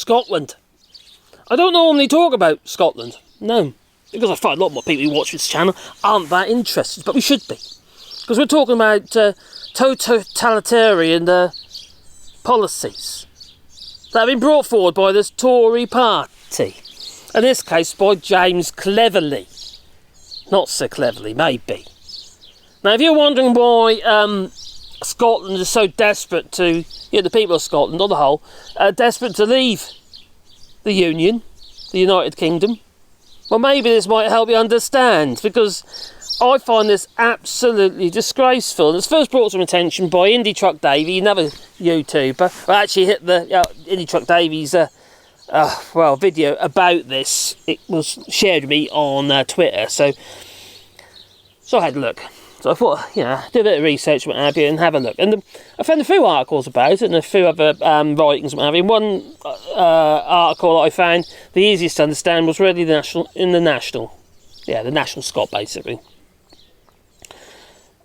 Scotland. I don't normally talk about Scotland, no, because I find a lot more people who watch this channel aren't that interested, but we should be, because we're talking about totalitarian policies that have been brought forward by this Tory party. In this case, by James Cleverly. Not so cleverly, maybe. Now, if you're wondering why Scotland is so desperate to, the people of Scotland, on the whole, are desperate to leave the Union, the United Kingdom, well, maybe this might help you understand, because I find this absolutely disgraceful. And it's first brought to my attention by Indie Truck Davey, another YouTuber. I actually hit the Indie Truck Davey's video about this. It was shared with me on Twitter, so I had a look. So I thought, do a bit of research and what have you, and have a look. And I found a few articles about it, and a few other writings and what have you. One article that I found the easiest to understand was really the National Scot, basically.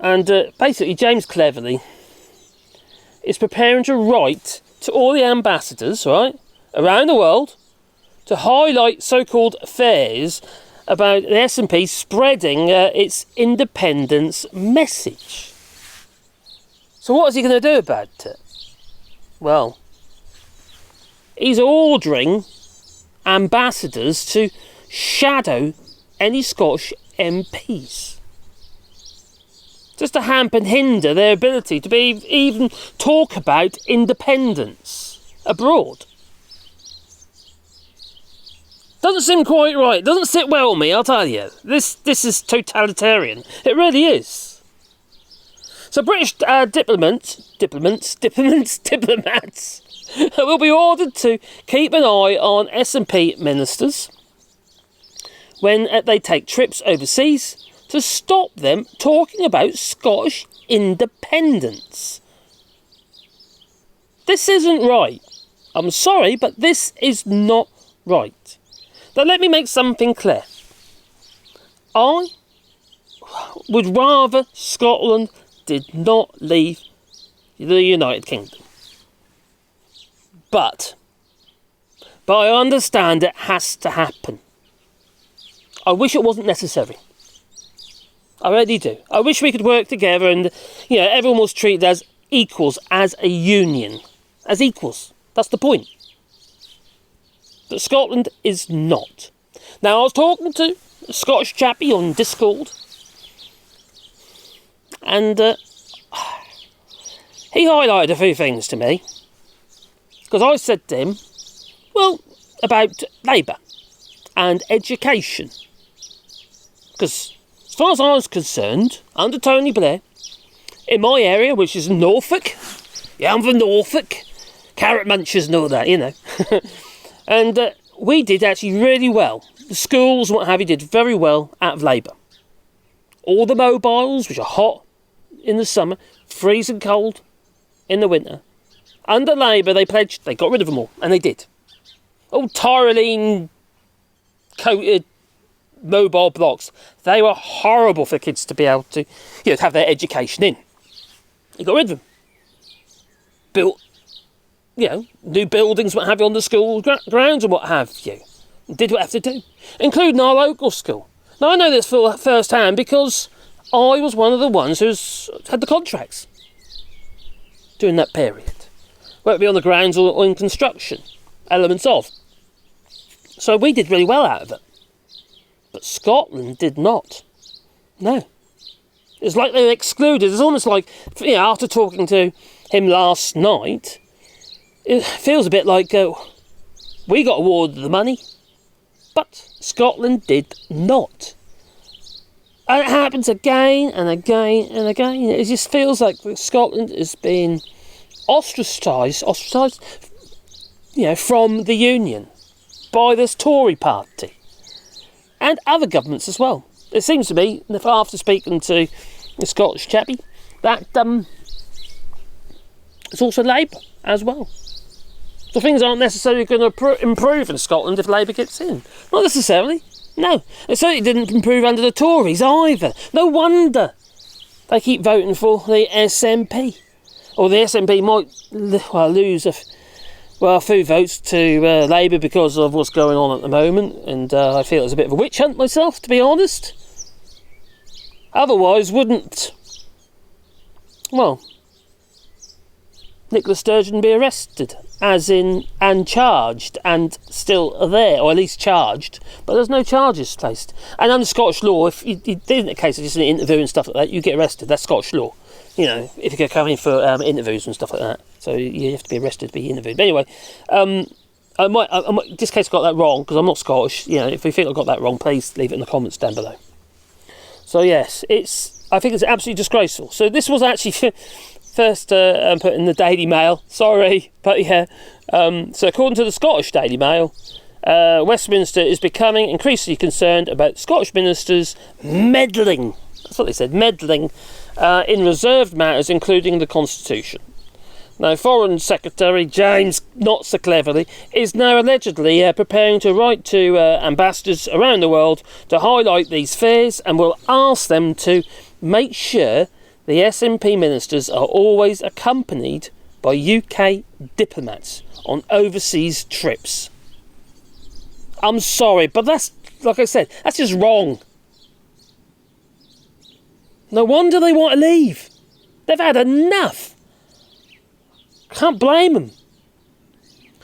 And basically, James Cleverly is preparing to write to all the ambassadors, right, around the world, to highlight so-called affairs about the SNP spreading its independence message. So what is he going to do about it? Well, he's ordering ambassadors to shadow any Scottish MPs, just to hamper and hinder their ability to even talk about independence abroad. Doesn't seem quite right. Doesn't sit well with me, I'll tell you. This is totalitarian. It really is. So British diplomats will be ordered to keep an eye on SNP ministers when they take trips overseas, to stop them talking about Scottish independence. This isn't right. I'm sorry, but this is not right. Now let me make something clear. I would rather Scotland did not leave the United Kingdom. But I understand it has to happen. I wish it wasn't necessary. I really do. I wish we could work together and, everyone was treated as equals, as a union. As equals. That's the point. But Scotland is not. Now, I was talking to a Scottish chappie on Discord, and he highlighted a few things to me, because I said to him, well, about Labour and education. Because as far as I was concerned, under Tony Blair, in my area, which is Norfolk, I'm from Norfolk, carrot munchers and all that, and we did actually really well. The schools and what have you did very well out of Labour. All the mobiles, which are hot in the summer, freezing cold in the winter, under Labour they pledged, they got rid of them all, and they did. All tyrolene coated mobile blocks, they were horrible for kids to be able to have their education in. They got rid of them. Built new buildings, what have you, on the school grounds and what have you. Did what I have to do, including our local school. Now, I know this first hand because I was one of the ones who's had the contracts during that period, whether it be on the grounds or in construction, elements of. So we did really well out of it. But Scotland did not. No. It's like they were excluded. It's almost like, after talking to him last night, it feels a bit like we got awarded the money, but Scotland did not. And it happens again and again and again. It just feels like Scotland is being ostracised, from the Union by this Tory party and other governments as well. It seems to me, after speaking to the Scottish chappie, that it's also Labour as well. So things aren't necessarily going to improve in Scotland if Labour gets in. Not necessarily. No. It certainly didn't improve under the Tories either. No wonder they keep voting for the SNP. Or the SNP might lose well, a few votes to Labour because of what's going on at the moment, and I feel it's a bit of a witch hunt myself, to be honest. Otherwise, wouldn't, well, Nicola Sturgeon be arrested, as in, and charged, and still there, or at least charged, but there's no charges placed. And under Scottish law, if you in a case of just an interview and stuff like that, you get arrested. That's Scottish law. You know, if you're coming for interviews and stuff like that, so you have to be arrested to be interviewed. But anyway, I might, in this case, I got that wrong because I'm not Scottish. You know, if you think I got that wrong, please leave it in the comments down below. So yes, I think it's absolutely disgraceful. So this was actually first put in the Daily Mail. Sorry, but yeah. So according to the Scottish Daily Mail, Westminster is becoming increasingly concerned about Scottish ministers meddling. That's what they said, meddling. In reserved matters, including the Constitution. Now, Foreign Secretary James, not so cleverly, is now allegedly preparing to write to ambassadors around the world to highlight these fears and will ask them to make sure the SNP ministers are always accompanied by UK diplomats on overseas trips. I'm sorry, but that's, like I said, that's just wrong. No wonder they want to leave. They've had enough. Can't blame them.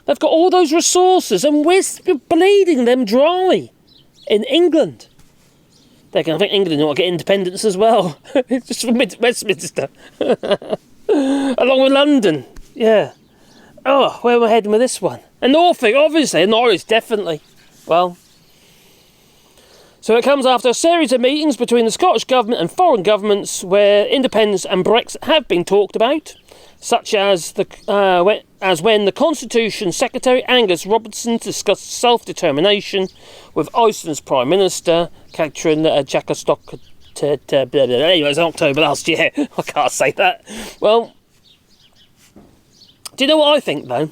They've got all those resources and we're bleeding them dry in England. I think England ought to get independence as well. Just from Westminster. Along with London. Yeah. Oh, where am I heading with this one? And Norfolk, obviously. And Norwich, definitely. Well, so it comes after a series of meetings between the Scottish Government and foreign governments where independence and Brexit have been talked about, such as when the Constitution Secretary Angus Robertson discussed self-determination with Iceland's Prime Minister, Katrin Jakostok. Anyway, it was October last year. I can't say that. Well, do you know what I think, though?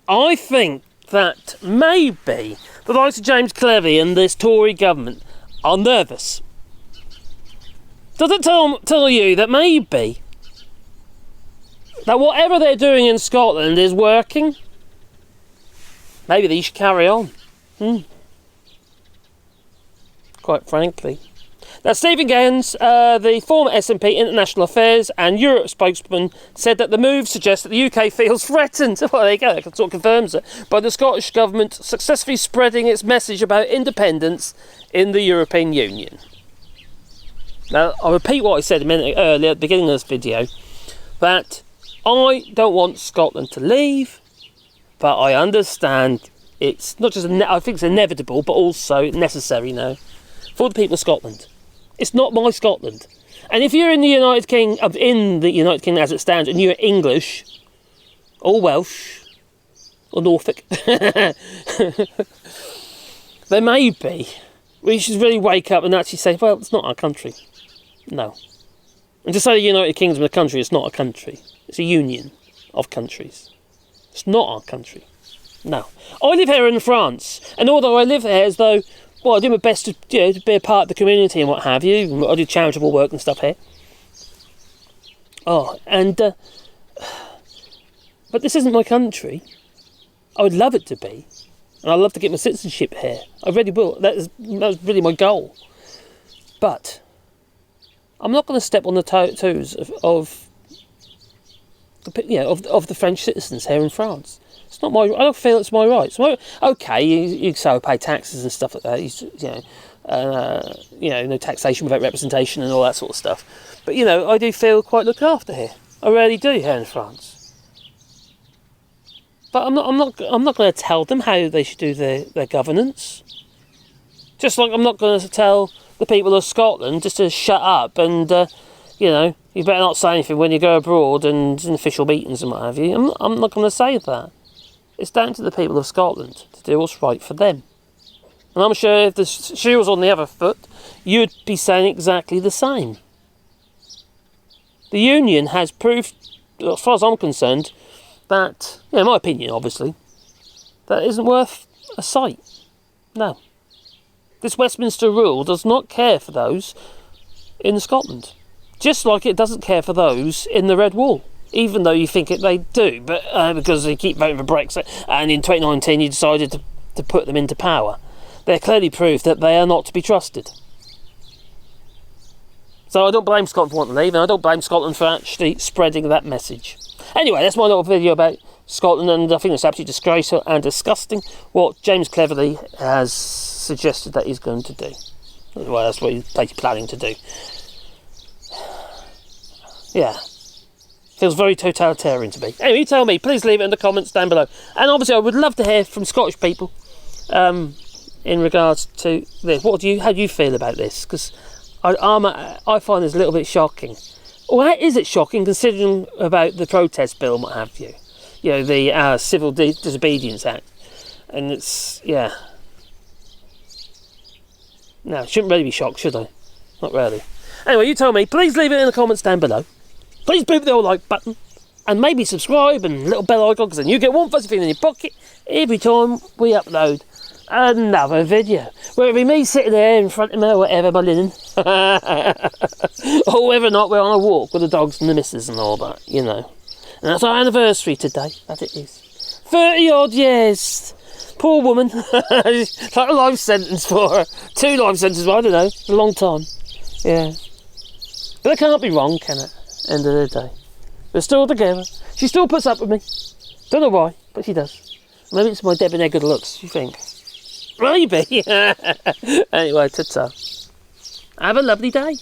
I think that maybe the likes of James Cleverly and this Tory government are nervous. Does it tell you that maybe that whatever they're doing in Scotland is working? Maybe they should carry on. Quite frankly. Now, Stephen Gans, the former SNP International Affairs and Europe spokesman, said that the move suggests that the UK feels threatened. Well, there you go, that sort of confirms it. By the Scottish Government successfully spreading its message about independence in the European Union. Now, I'll repeat what I said a minute earlier at the beginning of this video, that I don't want Scotland to leave, but I understand it's not just, I think it's inevitable, but also necessary now for the people of Scotland. It's not my Scotland. And if you're in the United Kingdom as it stands, and you're English, or Welsh, or Norfolk, then maybe we should really wake up and actually say, well, it's not our country. No. And to say the United Kingdom is a country, it's not a country. It's a union of countries. It's not our country. No. I live here in France, and although I live here as though, well, I do my best to, to be a part of the community and what have you. I do charitable work and stuff here. Oh, and but this isn't my country. I would love it to be, and I'd love to get my citizenship here. I really will. That was really my goal. But I'm not going to step on the toes of the French citizens here in France. It's not my. I don't feel it's my right. Okay, you say I pay taxes and stuff like that. No taxation without representation and all that sort of stuff. But I do feel quite looked after here. I really do here in France. But I'm not going to tell them how they should do their governance. Just like I'm not going to tell the people of Scotland just to shut up and you better not say anything when you go abroad and in official meetings and what have you. I'm not going to say that. It's down to the people of Scotland to do what's right for them. And I'm sure if the shoe was on the other foot, you'd be saying exactly the same. The union has proved, as far as I'm concerned, that, in my opinion, obviously, that isn't worth a sight. No. This Westminster rule does not care for those in Scotland. Just like it doesn't care for those in the Red Wall. even though you think they do, but because they keep voting for Brexit, and in 2019 you decided to put them into power. They're clearly proof that they are not to be trusted. So I don't blame Scotland for wanting to leave, and I don't blame Scotland for actually spreading that message. Anyway, that's my little video about Scotland, and I think it's absolutely disgraceful and disgusting what James Cleverly has suggested that he's going to do. Well, that's what he's planning to do. Yeah. Feels very totalitarian to me. Anyway, you tell me. Please leave it in the comments down below. And obviously, I would love to hear from Scottish people in regards to this. How do you feel about this? Because I find this a little bit shocking. Well, how is it shocking considering about the protest bill and what have you? You know, the Civil Disobedience Act. And it's, yeah. No, I shouldn't really be shocked, should I? Not really. Anyway, you tell me. Please leave it in the comments down below. Please boot the old like button. And maybe subscribe and little bell icon, because then you get one fuzzy thing in your pocket every time we upload another video. Whether it be me sitting there in front of me or whatever, my linen. Or whether or not we're on a walk with the dogs and the missus and all that, you know. And that's our anniversary today, that it is. 30 odd years. Poor woman. It's like a life sentence for her. 2 life sentences, well, I don't know. It's a long time. Yeah. But it can't be wrong, can it? End of the day. We're still together. She still puts up with me. Don't know why, but she does. Maybe it's my debonair good looks, you think? Maybe. Anyway, ta-ta. Have a lovely day.